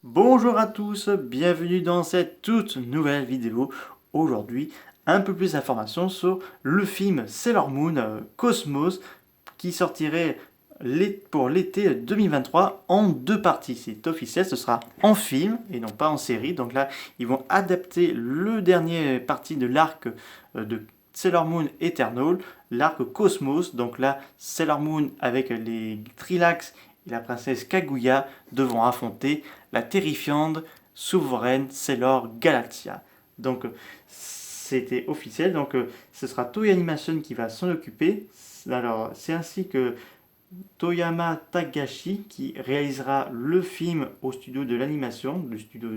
Bonjour à tous, bienvenue dans cette toute nouvelle vidéo. Aujourd'hui, un peu plus d'informations sur le film Sailor Moon Cosmos qui sortirait pour l'été 2023 en deux parties. C'est officiel, ce sera en film et non pas en série. Donc là, ils vont adapter le dernier partie de l'arc de Sailor Moon Eternal, l'arc Cosmos. Donc là, Sailor Moon avec les Trilax et la princesse Kaguya devront affronter la terrifiante souveraine Sailor Galaxia. Donc c'était officiel, donc ce sera Toei Animation qui va s'en occuper. Alors c'est ainsi que Toyama Takashi qui réalisera le film au studio de l'animation, le studio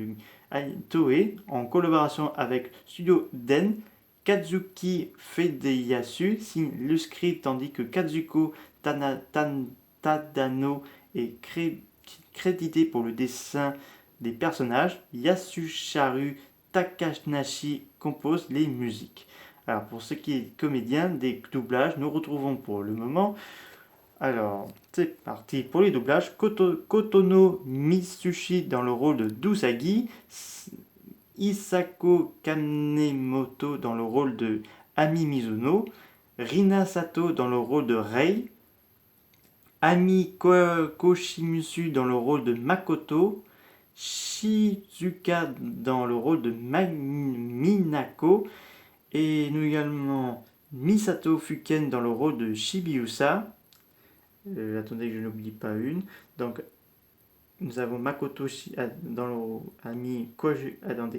Toei, en collaboration avec Studio Den. Kazuki Fedeyasu signe le script tandis que Kazuko Tadano est crédité pour le dessin des personnages. Yasuharu Takanashi compose les musiques. Alors pour ce qui est comédien des doublages, nous retrouvons pour le moment. Alors c'est parti pour les doublages. Kotono Mitsushi dans le rôle de Dusagi, Isako Kanemoto dans le rôle de Ami Mizuno, Rina Sato dans le rôle de Rei, Ami Koshimitsu dans le rôle de Makoto, Shizuka dans le rôle de Minako, et nous également Misato Fuken dans le rôle de Shibiusa. Attendez que je n'oublie pas une. Donc nous avons Makoto dans le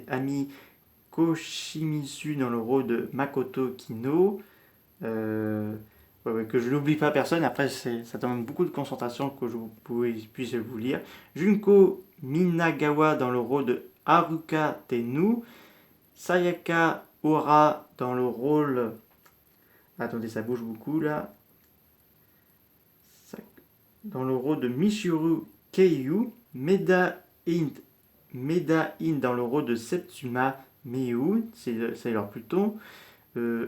Ami Koshimitsu dans le rôle de Makoto Kino. Que je n'oublie pas personne. Après, ça demande beaucoup de concentration que je puisse vous lire. Junko Minagawa dans le rôle de Haruka Tennu. Sayaka Ora dans le rôle. Attendez, ça bouge beaucoup là. Dans le rôle de Michiru Keiyu. Meda In dans le rôle de Setsuma Miyu. C'est leur Pluton.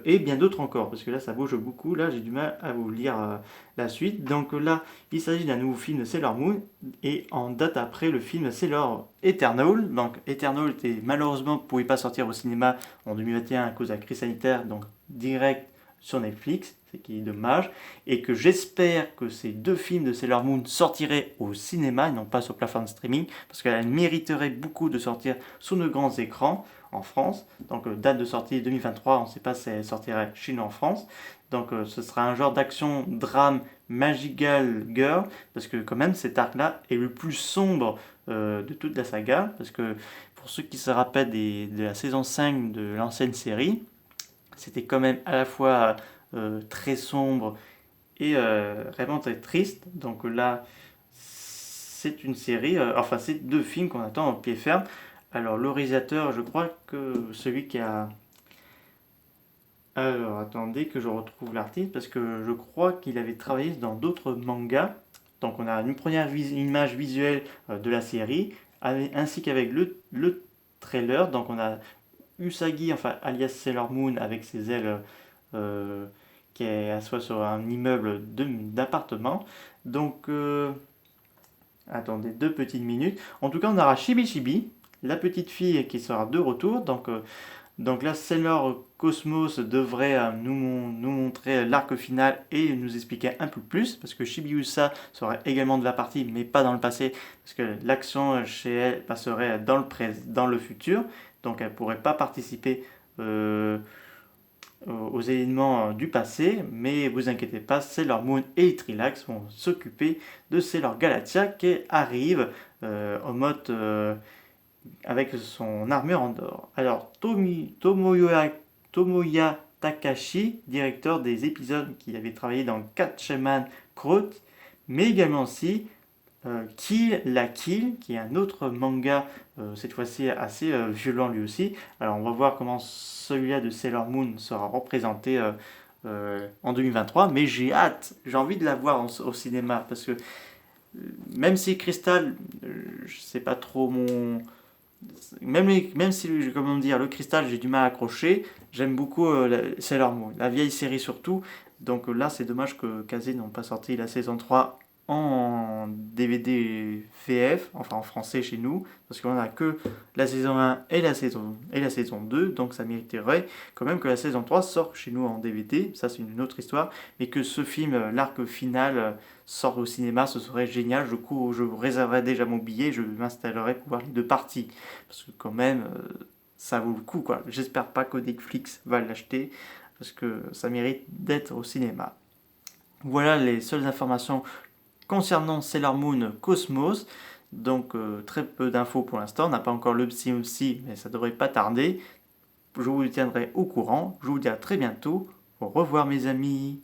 Et bien d'autres encore, parce que là ça bouge beaucoup, là j'ai du mal à vous lire la suite. Donc là, il s'agit d'un nouveau film de Sailor Moon, et en date après le film Sailor Eternal. Donc Eternal était malheureusement ne pouvait pas sortir au cinéma en 2021 à cause de la crise sanitaire, donc direct sur Netflix, ce qui est dommage, et que j'espère que ces deux films de Sailor Moon sortiraient au cinéma et non pas sur plateforme de streaming, parce qu'elles mériteraient beaucoup de sortir sur nos grands écrans en France. Donc date de sortie 2023, on ne sait pas si elle sortira chez nous en France. Donc ce sera un genre d'action drame Magical Girl, parce que quand même cet arc-là est le plus sombre de toute la saga, parce que pour ceux qui se rappellent de la saison 5 de l'ancienne série, c'était quand même à la fois très sombre et vraiment très triste. Donc là, c'est une série, enfin c'est deux films qu'on attend en pied ferme. Alors le réalisateur, je crois que celui qui a... Alors attendez que je retrouve l'article, parce que je crois qu'il avait travaillé dans d'autres mangas. Donc on a une première image visuelle de la série, ainsi qu'avec le trailer. Donc on a Usagi, enfin alias Sailor Moon, avec ses ailes qui est assoit sur un immeuble d'appartement. Donc attendez 2 petites minutes. En tout cas on aura Shibi Shibi, la petite fille qui sera de retour. Donc là, Sailor Cosmos devrait nous montrer l'arc final et nous expliquer un peu plus, parce que Shibiusa sera également de la partie, mais pas dans le passé, parce que l'action chez elle passerait dans le futur, donc elle ne pourrait pas participer aux événements du passé, mais vous inquiétez pas, Sailor Moon et Trilax vont s'occuper de Sailor Galaxia qui arrive en mode avec son armure en or. Alors Tomoya Takashi, directeur des épisodes qui avait travaillé dans Gatchaman Croat, mais également aussi Kill la Kill, qui est un autre manga, cette fois-ci assez violent lui aussi. Alors on va voir comment celui-là de Sailor Moon sera représenté en 2023, mais j'ai hâte, j'ai envie de la voir au cinéma, parce que même si Crystal, c'est pas trop mon... Même si, comment dire, le Cristal, j'ai du mal à accrocher, j'aime beaucoup Sailor Moon, la vieille série surtout. Donc là, c'est dommage que Kazé n'ont pas sorti la saison 3 en DVD VF, enfin en français chez nous, parce qu'on n'a que la saison 1 et la saison 2, donc ça mériterait quand même que la saison 3 sorte chez nous en DVD, ça c'est une autre histoire, mais que ce film, l'arc final, sorte au cinéma, ce serait génial, du coup je réserverai déjà mon billet, je m'installerai pour voir les deux parties, parce que quand même, ça vaut le coup, quoi. J'espère pas que Netflix va l'acheter, parce que ça mérite d'être au cinéma. Voilà les seules informations concernant Sailor Moon Cosmos. Donc très peu d'infos pour l'instant. On n'a pas encore le Psy aussi, mais ça devrait pas tarder. Je vous tiendrai au courant. Je vous dis à très bientôt. Au revoir mes amis.